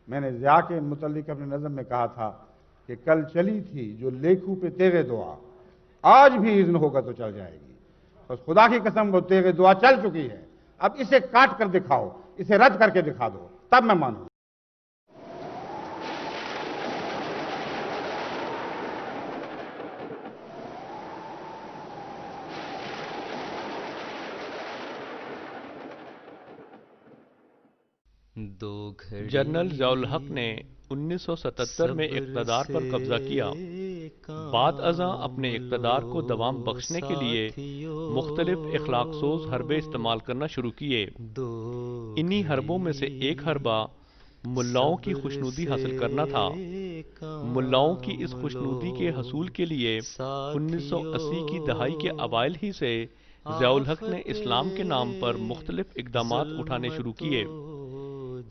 میں نے ضیاء کے متعلق اپنے نظم میں کہا تھا کہ کل چلی تھی جو لیکھوں پہ تیغ دعا، آج بھی اذن ہوگا تو چل جائے گی۔ بس خدا کی قسم وہ تیغ دعا چل چکی ہے، اب اسے کاٹ کر دکھاؤ، اسے رد کر کے دکھا دو، تب میں مانوں۔ جنرل ضیاء الحق نے 1977 میں اقتدار پر قبضہ کیا۔ بعد ازاں اپنے اقتدار کو دوام بخشنے کے لیے مختلف اخلاق سوز حربے استعمال کرنا شروع کیے۔ انہی حربوں میں سے ایک حربہ ملاؤں کی خوشنودی حاصل کرنا تھا۔ ملاؤں کی اس خوشنودی کے حصول کے لیے 1980 کی دہائی کے اوائل ہی سے ضیاء الحق نے اسلام کے نام پر مختلف اقدامات اٹھانے شروع کیے۔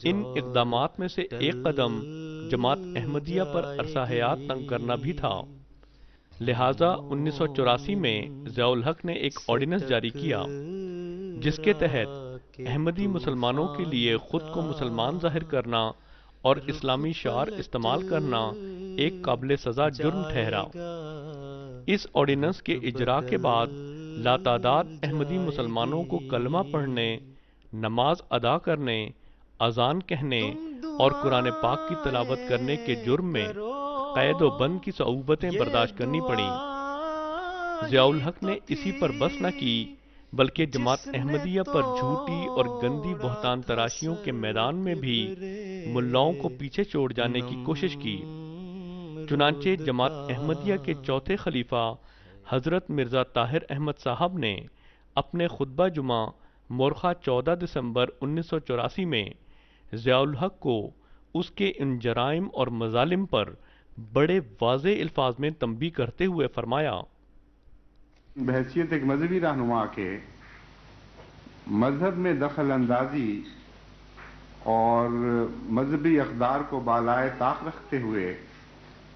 ان اقدامات میں سے ایک قدم جماعت احمدیہ پر عرصہ حیات تنگ کرنا بھی تھا۔ لہٰذا 1984 میں ضیاء الحق نے ایک آرڈیننس جاری کیا جس کے تحت احمدی مسلمانوں کے لیے خود کو مسلمان ظاہر کرنا اور اسلامی شعار استعمال کرنا ایک قابل سزا جرم ٹھہرا۔ اس آرڈیننس کے اجرا کے بعد لاتعداد احمدی مسلمانوں کو کلمہ پڑھنے، نماز ادا کرنے، اذان کہنے اور قرآن پاک کی تلاوت کرنے کے جرم میں قید و بند کی صعوبتیں برداشت کرنی پڑیں۔ ضیاء الحق نے اسی پر بس نہ کی بلکہ جماعت احمدیہ پر جھوٹی اور گندی بہتان تراشیوں کے میدان میں بھی ملاؤں کو پیچھے چھوڑ جانے کی کوشش کی۔ چنانچہ جماعت احمدیہ کے چوتھے خلیفہ حضرت مرزا طاہر احمد صاحب نے اپنے خطبہ جمعہ مورخہ 14 دسمبر 1984 میں ضیاء الحق کو اس کے ان جرائم اور مظالم پر بڑے واضح الفاظ میں تنبیہ کرتے ہوئے فرمایا: بحیثیت ایک مذہبی رہنما کے مذہب میں دخل اندازی اور مذہبی اقدار کو بالائے طاق رکھتے ہوئے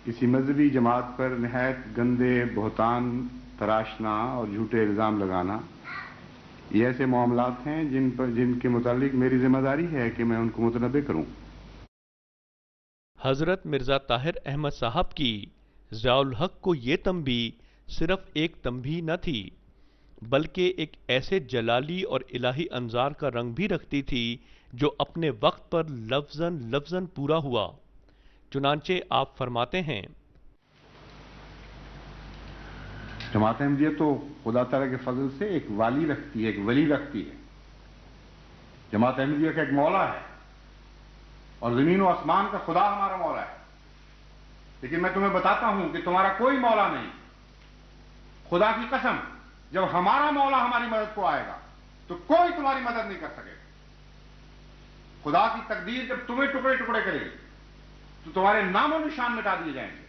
کسی مذہبی جماعت پر نہایت گندے بہتان تراشنا اور جھوٹے الزام لگانا، یہ ایسے معاملات ہیں جن کے متعلق میری ذمہ داری ہے کہ میں ان کو متنبع کروں۔ حضرت مرزا طاہر احمد صاحب کی ضیاء الحق کو یہ تنبیہ صرف ایک تنبیہ نہ تھی بلکہ ایک ایسے جلالی اور الہی انظار کا رنگ بھی رکھتی تھی جو اپنے وقت پر لفظاً پورا ہوا۔ چنانچہ آپ فرماتے ہیں: جماعت احمدیہ تو خدا تعالیٰ کے فضل سے ایک والی رکھتی ہے، ایک ولی رکھتی ہے۔ جماعت احمدیہ کا ایک مولا ہے اور زمین و آسمان کا خدا ہمارا مولا ہے، لیکن میں تمہیں بتاتا ہوں کہ تمہارا کوئی مولا نہیں۔ خدا کی قسم، جب ہمارا مولا ہماری مدد کو آئے گا تو کوئی تمہاری مدد نہیں کر سکے گا۔ خدا کی تقدیر جب تمہیں ٹکڑے ٹکڑے کرے گی تو تمہارے نام و نشان مٹا دیے جائیں گے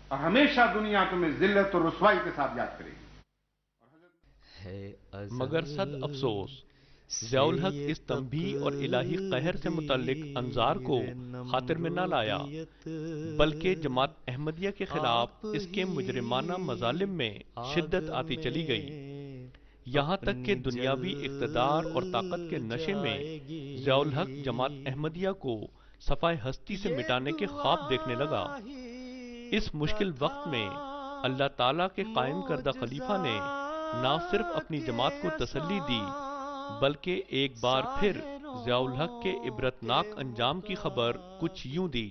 اور ہمیشہ دنیا تمہیں ذلت اور رسوائی کے ساتھ یاد کرے گی۔ مگر صد افسوس ضیاء الحق اس تنبیہ اور الہی قہر سے متعلق انظار کو خاطر میں نہ لایا بلکہ جماعت احمدیہ کے خلاف اس کے مجرمانہ مظالم میں شدت آتی چلی گئی، یہاں تک کہ دنیاوی اقتدار اور طاقت کے نشے میں ضیاء الحق جماعت احمدیہ کو صفحہ ہستی سے مٹانے کے خواب دیکھنے لگا۔ اس مشکل وقت میں اللہ تعالیٰ کے قائم کردہ خلیفہ نے نہ صرف اپنی جماعت کو تسلی دی بلکہ ایک بار پھر ضیاء الحق کے عبرتناک انجام کی خبر کچھ یوں دی: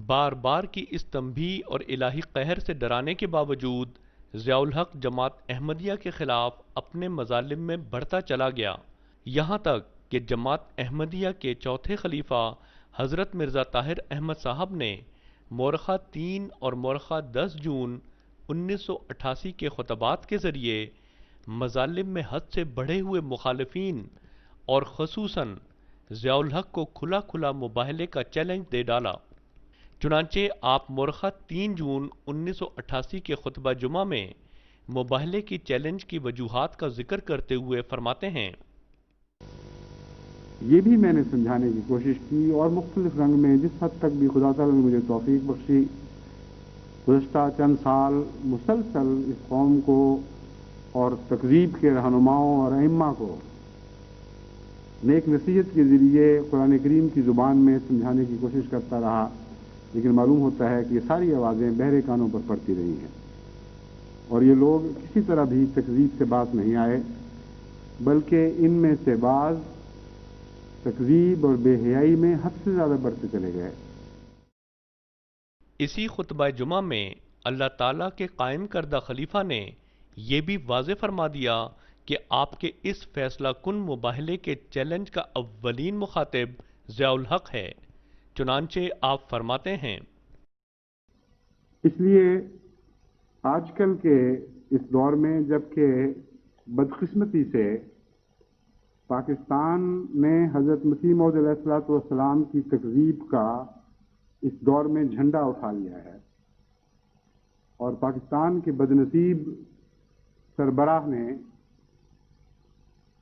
بار بار کی اس تنبیہ اور الہی قہر سے ڈرانے کے باوجود ضیاء الحق جماعت احمدیہ کے خلاف اپنے مظالم میں بڑھتا چلا گیا، یہاں تک کہ جماعت احمدیہ کے چوتھے خلیفہ حضرت مرزا طاہر احمد صاحب نے مورخہ 3 اور مورخہ 10 جون 1988 کے خطبات کے ذریعے مظالم میں حد سے بڑھے ہوئے مخالفین اور خصوصاً ضیاء الحق کو کھلا کھلا مباہلے کا چیلنج دے ڈالا۔ چنانچہ آپ مورخہ 3 جون 1988 کے خطبہ جمعہ میں مباہلے کی چیلنج کی وجوہات کا ذکر کرتے ہوئے فرماتے ہیں، یہ بھی میں نے سمجھانے کی کوشش کی اور مختلف رنگ میں جس حد تک بھی خدا تعالیٰ نے مجھے توفیق بخشی، گزشتہ چند سال مسلسل اس قوم کو اور تکذیب کے رہنماؤں اور ائمہ کو نیک نصیحت کے ذریعے قرآن کریم کی زبان میں سمجھانے کی کوشش کرتا رہا، لیکن معلوم ہوتا ہے کہ یہ ساری آوازیں بہرے کانوں پر پڑتی رہی ہیں اور یہ لوگ کسی طرح بھی تکذیب سے باز نہیں آئے، بلکہ ان میں سے بعض تکذیب اور بے حیائی میں حد سے زیادہ بڑھتے چلے گئے۔ اسی خطبہ جمعہ میں اللہ تعالیٰ کے قائم کردہ خلیفہ نے یہ بھی واضح فرما دیا کہ آپ کے اس فیصلہ کن مباہلے کے چیلنج کا اولین مخاطب ضیاء الحق ہے۔ چنانچہ آپ فرماتے ہیں، اس لیے آج کل کے اس دور میں جبکہ بدقسمتی سے پاکستان نے حضرت مسیح موعود علیہ الصلوۃ والسلام کی تکذیب کا اس دور میں جھنڈا اٹھا لیا ہے اور پاکستان کے بدنصیب سربراہ نے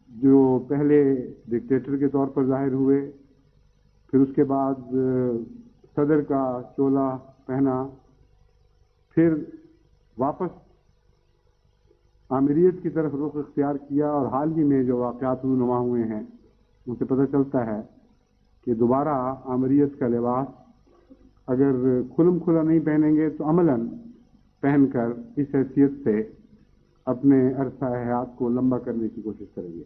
جو پہلے ڈکٹیٹر کے طور پر ظاہر ہوئے، پھر اس کے بعد صدر کا چولہ پہنا، پھر واپس آمریت کی طرف رخ اختیار کیا، اور حال ہی میں جو واقعات رونما ہوئے ہیں ان سے پتہ چلتا ہے کہ دوبارہ آمریت کا لباس اگر کھلم کھلا نہیں پہنیں گے تو عملاً پہن کر اس حیثیت سے اپنے عرصہ حیات کو لمبا کرنے کی کوشش کریں گے۔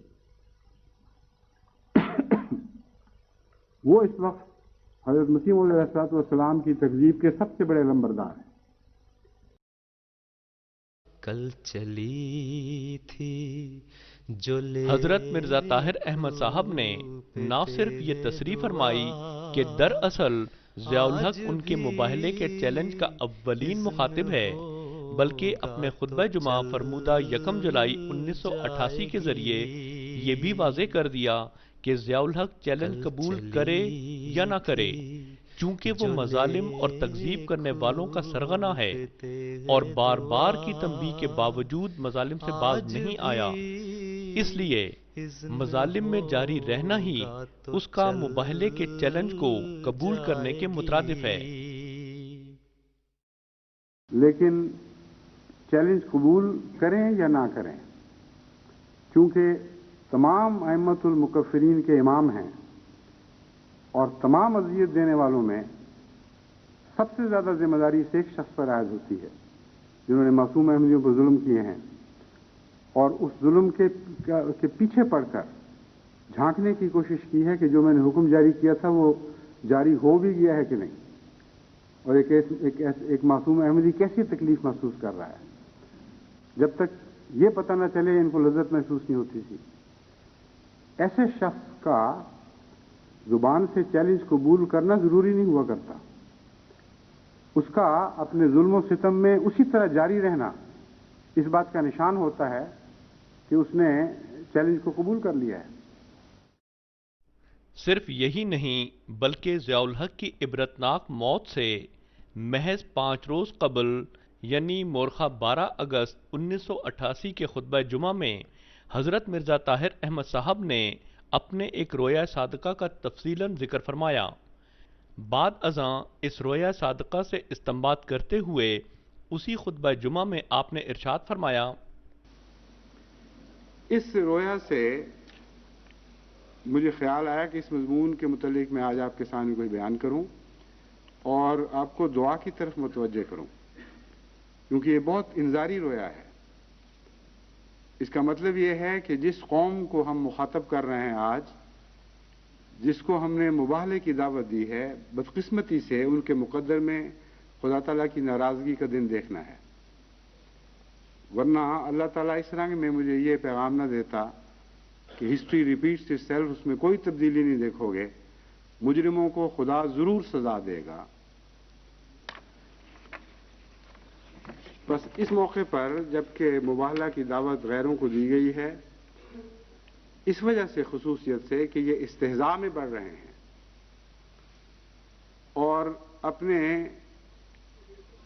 وہ اس وقت حضرت مسیح موعود علیہ الصلوۃ والسلام کی تکذیب کے سب سے بڑے لمبردار ہیں۔ کل چلی تھی جو حضرت مرزا طاہر احمد صاحب نے نہ صرف یہ تصریح فرمائی کہ دراصل ضیاء الحق ان کے مباہلے کے چیلنج کا اولین مخاطب ہے، بلکہ اپنے خطبہ جمعہ فرمودہ 1 جولائی 1988 کے ذریعے یہ بھی واضح کر دیا کہ ضیاء الحق چیلنج قبول کرے یا نہ کرے، چونکہ وہ مظالم اور تکذیب کرنے والوں کا سرغنہ ہے اور بار بار کی تنبیہ کے باوجود مظالم سے باز نہیں آیا، اس لیے مظالم میں جاری رہنا ہی اس کا مباہلے کے چیلنج کو قبول کرنے کے مترادف ہے۔ لیکن چیلنج قبول کریں یا نہ کریں، کیونکہ تمام ائمۃ المکفرین کے امام ہیں اور تمام اذیت دینے والوں میں سب سے زیادہ ذمہ داری سے ایک شخص پر عائد ہوتی ہے جنہوں نے معصوم احمدیوں پر ظلم کیے ہیں، اور اس ظلم کے پیچھے پڑ کر جھانکنے کی کوشش کی ہے کہ جو میں نے حکم جاری کیا تھا وہ جاری ہو بھی گیا ہے کہ نہیں، اور ایک معصوم احمدی کیسی تکلیف محسوس کر رہا ہے۔ جب تک یہ پتہ نہ چلے ان کو لذت محسوس نہیں ہوتی تھی۔ ایسے شخص کا زبان سے چیلنج قبول کرنا ضروری نہیں ہوا کرتا، اس کا اپنے ظلم و ستم میں اسی طرح جاری رہنا اس بات کا نشان ہوتا ہے کہ اس نے چیلنج کو قبول کر لیا ہے۔ صرف یہی نہیں بلکہ ضیاء الحق کی عبرتناک موت سے محض 5 روز قبل یعنی مورخہ 12 اگست 1988 کے خطبہ جمعہ میں حضرت مرزا طاہر احمد صاحب نے اپنے ایک رویا صادقہ کا تفصیلاً ذکر فرمایا۔ بعد ازاں اس رویا صادقہ سے استنباط کرتے ہوئے اسی خطبہ جمعہ میں آپ نے ارشاد فرمایا، اس رویا سے مجھے خیال آیا کہ اس مضمون کے متعلق میں آج آپ کے سامنے کوئی بیان کروں اور آپ کو دعا کی طرف متوجہ کروں، کیونکہ یہ بہت انذاری رویا ہے۔ اس کا مطلب یہ ہے کہ جس قوم کو ہم مخاطب کر رہے ہیں آج، جس کو ہم نے مباہلے کی دعوت دی ہے، بدقسمتی سے ان کے مقدر میں خدا تعالیٰ کی ناراضگی کا دن دیکھنا ہے. ورنہ اللہ تعالیٰ اس رنگ میں مجھے یہ پیغام نہ دیتا کہ ہسٹری ریپیٹس اٹ سیلف، اس میں کوئی تبدیلی نہیں دیکھو گے، مجرموں کو خدا ضرور سزا دے گا. بس اس موقع پر جبکہ مباہلہ کی دعوت غیروں کو دی گئی ہے، اس وجہ سے خصوصیت سے کہ یہ استہزاء میں بڑھ رہے ہیں اور اپنے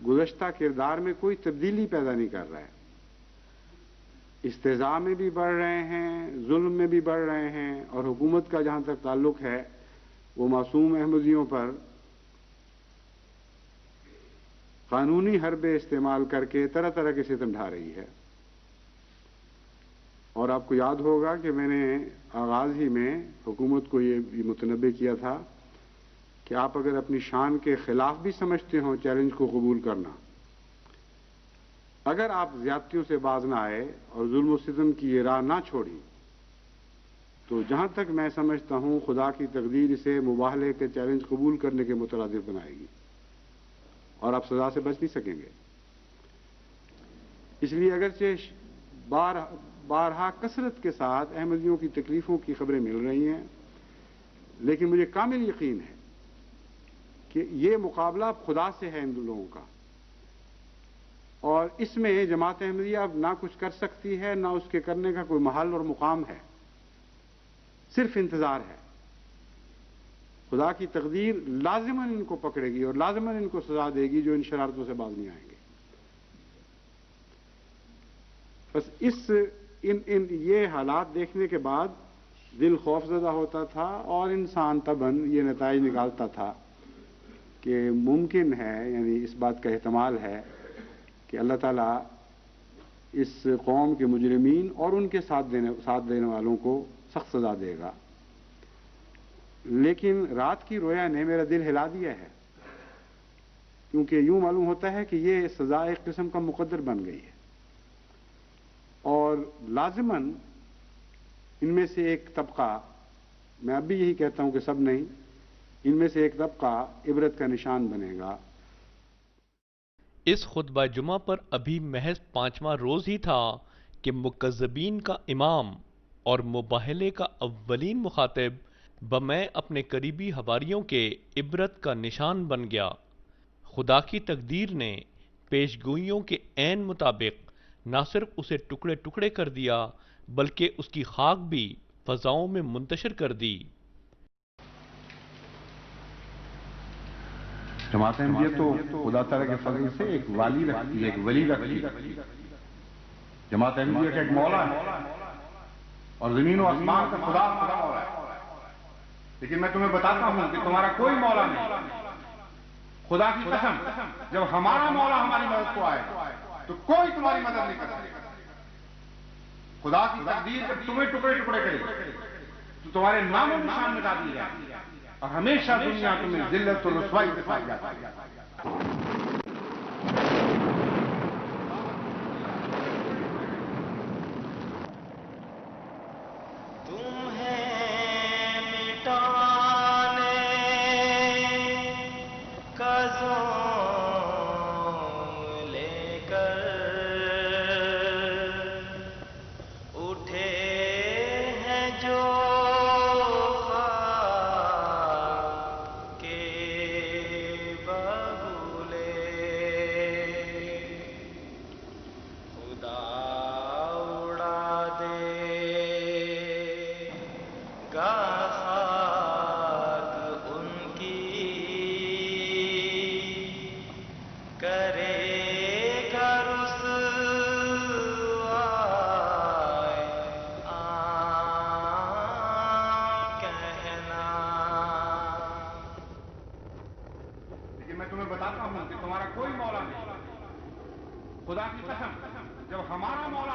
گزشتہ کردار میں کوئی تبدیلی پیدا نہیں کر رہے، استہزاء میں بھی بڑھ رہے ہیں، ظلم میں بھی بڑھ رہے ہیں، اور حکومت کا جہاں تک تعلق ہے وہ معصوم احمدیوں پر قانونی حربے استعمال کر کے طرح طرح کے ستم ڈھا رہی ہے. اور آپ کو یاد ہوگا کہ میں نے آغاز ہی میں حکومت کو یہ متنبہ کیا تھا کہ آپ اگر اپنی شان کے خلاف بھی سمجھتے ہوں چیلنج کو قبول کرنا، اگر آپ زیادتیوں سے باز نہ آئے اور ظلم و ستم کی یہ راہ نہ چھوڑی، تو جہاں تک میں سمجھتا ہوں خدا کی تقدیر اسے مباہلے کے چیلنج قبول کرنے کے مترادف بنائے گی اور آپ سزا سے بچ نہیں سکیں گے. اس لیے اگرچہ بارہا کثرت کے ساتھ احمدیوں کی تکلیفوں کی خبریں مل رہی ہیں، لیکن مجھے کامل یقین ہے کہ یہ مقابلہ اب خدا سے ہے ان لوگوں کا، اور اس میں جماعت احمدیہ اب نہ کچھ کر سکتی ہے، نہ اس کے کرنے کا کوئی محل اور مقام ہے، صرف انتظار ہے. خدا کی تقدیر لازماً ان کو پکڑے گی اور لازماً ان کو سزا دے گی جو ان شرارتوں سے باز نہیں آئیں گے. بس یہ حالات دیکھنے کے بعد دل خوف زدہ ہوتا تھا اور انسان طبعاً یہ نتائج نکالتا تھا کہ ممکن ہے، یعنی اس بات کا احتمال ہے کہ اللہ تعالیٰ اس قوم کے مجرمین اور ان کے ساتھ دینے والوں کو سخت سزا دے گا. لیکن رات کی رویا نے میرا دل ہلا دیا ہے، کیونکہ یوں معلوم ہوتا ہے کہ یہ سزا ایک قسم کا مقدر بن گئی ہے، اور لازماً ان میں سے ایک طبقہ، میں اب بھی یہی کہتا ہوں کہ سب نہیں، ان میں سے ایک طبقہ عبرت کا نشان بنے گا. اس خطبہ جمعہ پر ابھی محض 5واں روز ہی تھا کہ مکذبین کا امام اور مباہلے کا اولین مخاطب بمیں اپنے قریبی حواریوں کے عبرت کا نشان بن گیا. خدا کی تقدیر نے پیشگوئیوں کے عین مطابق نہ صرف اسے ٹکڑے ٹکڑے کر دیا بلکہ اس کی خاک بھی فضاؤں میں منتشر کر دی. جماعت احمدیہ تو خدا تعالیٰ کے فضل سے ایک والی رکھتی ہے، ایک ولی رکھتی ہے. جماعت احمدیہ کا ایک مولا ہے اور زمین و آسمان کا خدا مولا ہے. لیکن میں تمہیں بتاتا ہوں کہ تمہارا کوئی مولا نہیں. خدا کی قسم، جب ہمارا مولا ہماری مدد کو آئے تو کوئی تمہاری مدد نہیں کر سکے. خدا کی تقدیر جب تمہیں ٹکڑے ٹکڑے کرے تو تمہارے نام و نشان مٹا دیے جائیں اور ہمیشہ دنیا تمہیں ذلت اور رسوائی کے ساتھ جاتی ہے. خدا کی قسم، جب ہمارا مولا